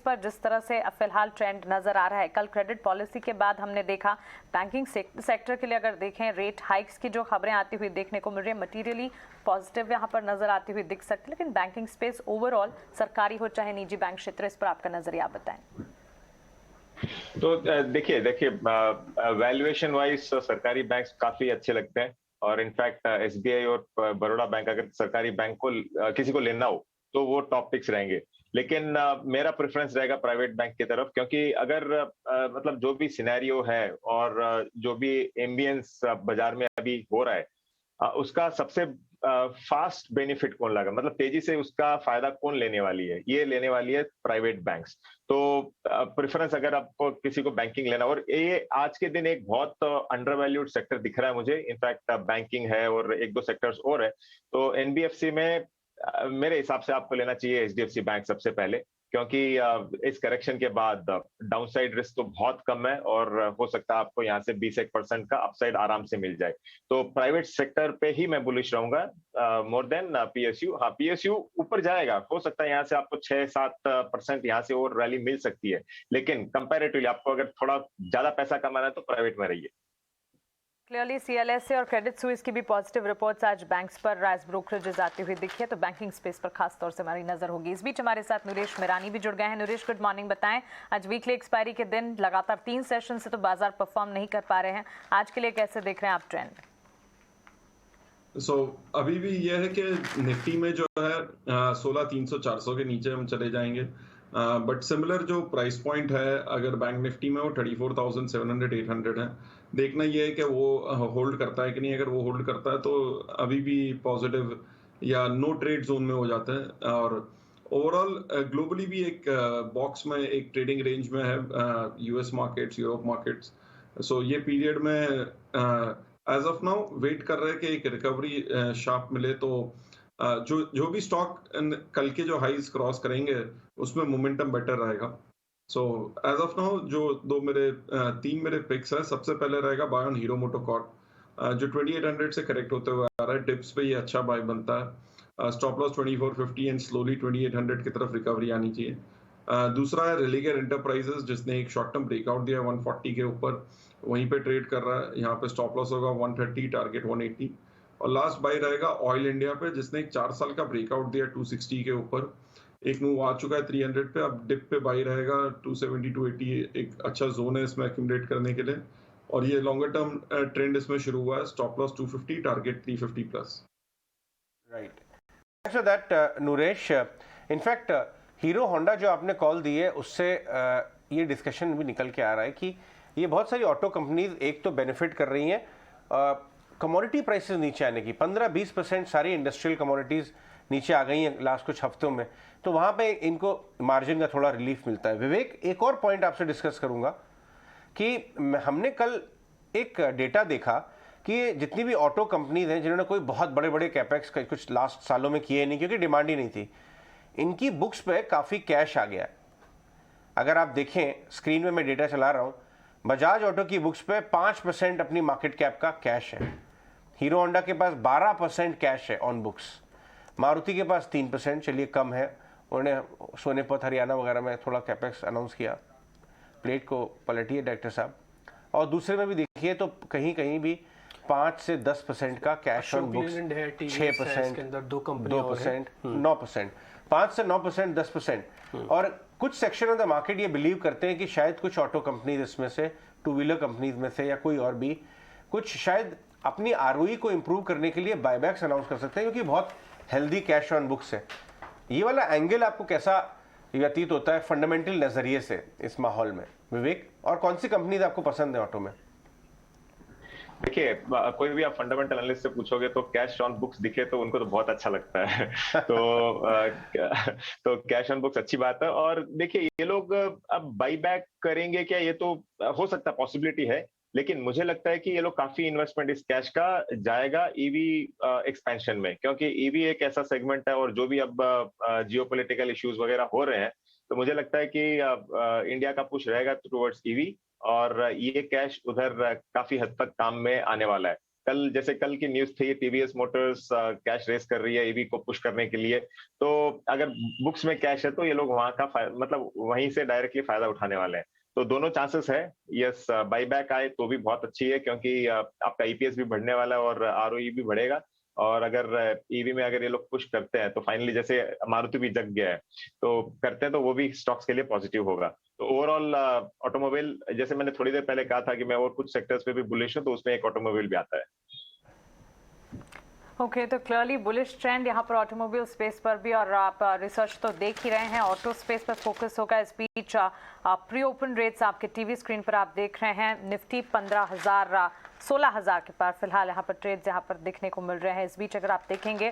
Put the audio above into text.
पर जिस तरह से फिलहाल ट्रेंड नजर आ रहा है, कल क्रेडिट पॉलिसी के बाद हमने देखा बैंकिंग सेक्टर के लिए अगर देखें रेट हाइक्स की जो खबरें आती हुई देखने को मिल रही है, मटीरियली पॉजिटिव यहाँ पर नजर आती हुई दिख सकती है। लेकिन बैंकिंग स्पेस ओवरऑल, सरकारी हो चाहे निजी बैंक क्षेत्र, इस पर आपका नजरिया बताएं। तो देखिए देखिए वैल्यूएशन वाइज सरकारी बैंक काफी अच्छे लगते हैं। और इनफैक्ट एसबीआई और बड़ौदा बैंक, अगर सरकारी बैंक को किसी को लेना हो तो वो टॉप पिक्स रहेंगे। लेकिन मेरा प्रेफरेंस रहेगा प्राइवेट बैंक की तरफ, क्योंकि अगर मतलब जो भी सिनेरियो है और जो भी एम्बियंस बाजार में अभी हो रहा है, उसका सबसे फास्ट बेनिफिट कौन लगा, मतलब तेजी से उसका फायदा कौन लेने वाली है, ये लेने वाली है प्राइवेट बैंक्स। तो प्रेफरेंस अगर आपको किसी को बैंकिंग लेना, और ये आज के दिन एक बहुत अंडरवैल्यूड सेक्टर दिख रहा है मुझे, इनफैक्ट बैंकिंग है और एक दो सेक्टर्स और है। तो एनबीएफसी में मेरे हिसाब से आपको लेना चाहिए एचडीएफसी बैंक सबसे पहले, क्योंकि इस करेक्शन के बाद डाउनसाइड रिस्क तो बहुत कम है और हो सकता है आपको यहाँ से 20% का अपसाइड आराम से मिल जाए। तो प्राइवेट सेक्टर पे ही मैं बुलिश रहूंगा मोर देन पीएसयू। हाँ, पीएसयू ऊपर जाएगा, हो सकता है यहाँ से आपको 6-7% यहाँ से और रैली मिल सकती है, लेकिन कंपैरेटिवली आपको अगर थोड़ा ज्यादा पैसा कमाना है तो प्राइवेट में रहिए। क्लियरली सीएलएसए और क्रेडिट स्विस की भी पॉजिटिव रिपोर्ट्स आज बैंक्स पर राइज ब्रोकरेजेस आती हुई दिखी है, तो बैंकिंग स्पेस पर खास तौर से हमारी नजर होगी। इस बीच हमारे साथ नरेश मिरानी भी जुड़ गए हैं। Naresh, good morning. बताएं, आज वीकली एक्सपायरी के दिन लगातार 3 सेशन से तो बाजार परफॉर्म नहीं कर पा रहे हैं, आज के लिए कैसे देख रहे हैं आप ट्रेंड? अभी भी यह है कि निफ्टी में जो है 16,300-400 के नीचे हम चले जाएंगे, बट सिमिलर जो प्राइस पॉइंट है अगर बैंक निफ्टी में वो 34,700-800 है। देखना ये है कि वो होल्ड करता है कि नहीं। अगर वो होल्ड करता है तो अभी भी पॉजिटिव या नो ट्रेड जोन में हो जाता है। और ओवरऑल ग्लोबली भी एक बॉक्स में एक ट्रेडिंग रेंज में है, यूएस मार्केट्स, यूरोप मार्केट्स। ये पीरियड में एज ऑफ नाउ वेट कर रहे हैं कि एक रिकवरी शार्प मिले, तो जो भी स्टॉक कल के जो हाईज क्रॉस करेंगे उसमें मोमेंटम बेटर रहेगा। एज ऑफ नाउ जो तीन मेरे पिक्स है, सबसे पहले रहेगा बाय ऑन हीरो मोटोकॉर्प, जो 2800 से करेक्ट होते हुए आ रहा है। डिप्स पे ये अच्छा बाय बनता है। स्टॉप लॉस 2450 एंड स्लोली 2800 की तरफ रिकवरी आनी चाहिए। दूसरा है रिलीगर एंटरप्राइजेस, जिसने एक शॉर्ट टर्म ब्रेकआउट दिया 140 के ऊपर, वहीं पे ट्रेड कर रहा है। यहाँ पे स्टॉप लॉस होगा 130, टारगेट 180। और लास्ट बाय रहेगा ऑयल इंडिया पे, जिसने एक 4 साल का ब्रेकआउट दिया 260 के ऊपर, एक मूव आ चुका है 300 पे, अब डिप पे बाई रहेगा 270 280, एक अच्छा जोन है इसमें एक्यूमुलेट करने के लिए। और ये लॉन्गर टर्म ट्रेंड इसमें शुरू हुआ है, stop loss 250, target 350 plus. Right, so that Naresh, in fact hero Honda जो आपने कॉल दी है उससे ये डिस्कशन भी निकल के आ रहा है कि ये बहुत सारी ऑटो कंपनीज एक तो बेनिफिट कर रही हैं कमोडिटी प्राइसेस नीचे आने की। 15-20% सारी इंडस्ट्रियल कमोडिटीज़ नीचे आ गई हैं लास्ट कुछ हफ्तों में, तो वहाँ पे इनको मार्जिन का थोड़ा रिलीफ मिलता है। विवेक, एक और पॉइंट आपसे डिस्कस करूँगा कि हमने कल एक डेटा देखा कि जितनी भी ऑटो कंपनीज हैं जिन्होंने कोई बहुत बड़े बड़े कैपेक्स कुछ लास्ट सालों में किए नहीं क्योंकि डिमांड ही नहीं थी, इनकी बुक्स पे काफ़ी कैश आ गया। अगर आप देखें स्क्रीन में मैं डेटा चला रहा हूँ, बजाज ऑटो की बुक्स पे 5% अपनी मार्केट कैप का कैश है, हीरो होंडा के पास 12% कैश है ऑन बुक्स, मारुति के पास 3%, चलिए कम है, उन्होंने सोनीपत हरियाणा वगैरह में थोड़ा कैपेक्स अनाउंस किया, प्लेट को पलटिए डायरेक्टर साहब। और दूसरे में भी देखिए तो कहीं कहीं भी 5 से 10% का कैश ऑन बुक्स, 6%, 2%, 9%, 5 से 9%, 10%। और कुछ सेक्शन ऑफ द मार्केट ये बिलीव करते हैं कि शायद कुछ ऑटो कंपनीज इसमें से, टू व्हीलर कंपनीज में से या कोई और भी कुछ शायद अपनी आरओई को इंप्रूव करने के लिए बायबैक्स अनाउंस कर सकते हैं, क्योंकि बहुत हेल्दी कैश ऑन बुक्स है। ये वाला एंगल आपको कैसा व्यतीत होता है फंडामेंटल नजरिए से इस माहौल में, विवेक? और कौन सी कंपनीज आपको पसंद है ऑटो में? देखिए, कोई भी आप फंडामेंटल एनालिस्ट से पूछोगे तो कैश ऑन बुक्स दिखे तो उनको तो बहुत अच्छा लगता है। तो कैश ऑन बुक्स अच्छी बात है। और देखिए, ये लोग अब बाई बैक करेंगे क्या, ये तो हो सकता है, पॉसिबिलिटी है, लेकिन मुझे लगता है कि ये लोग काफी इन्वेस्टमेंट इस कैश का जाएगा ईवी एक्सपेंशन में, क्योंकि ईवी एक ऐसा सेगमेंट है और जो भी अब जियोपॉलिटिकल इश्यूज वगैरह हो रहे हैं, तो मुझे लगता है कि इंडिया का पुश रहेगा टुवर्ड्स ईवी, और ये कैश उधर काफी हद तक काम में आने वाला है। कल जैसे कल की न्यूज थी, टीवीएस मोटर्स कैश रेस कर रही है ईवी को पुश करने के लिए। तो अगर बुक्स में कैश है तो ये लोग वहां का मतलब वहीं से डायरेक्टली फायदा उठाने वाले हैं। तो दोनों चांसेस है। यस, बाईबैक आए तो भी बहुत अच्छी है, क्योंकि आपका ईपीएस भी बढ़ने वाला है और आरओई भी बढ़ेगा। और अगर ईवी में अगर ये लोग पुश करते हैं तो फाइनली जैसे मारुति भी जग गया है, तो करते हैं तो वो भी स्टॉक्स के लिए पॉजिटिव होगा। तो ओवरऑल ऑटोमोबाइल, जैसे मैंने थोड़ी देर पहले कहा था कि मैं और कुछ सेक्टर्स पे भी बुलिश हूं, तो उसमें एक ऑटोमोबाइल भी आता है। ओके, तो क्लियरली बुलिश ट्रेंड यहाँ पर ऑटोमोबाइल स्पेस पर भी, और आप रिसर्च तो देख ही रहे हैं, ऑटो स्पेस पर फोकस होगा। इस बीच प्री ओपन रेट्स आपके टीवी स्क्रीन पर आप देख रहे हैं। निफ्टी 15,000 16,000 के पार फिलहाल यहाँ पर ट्रेड्स यहाँ पर देखने को मिल रहे हैं। इस बीच अगर आप देखेंगे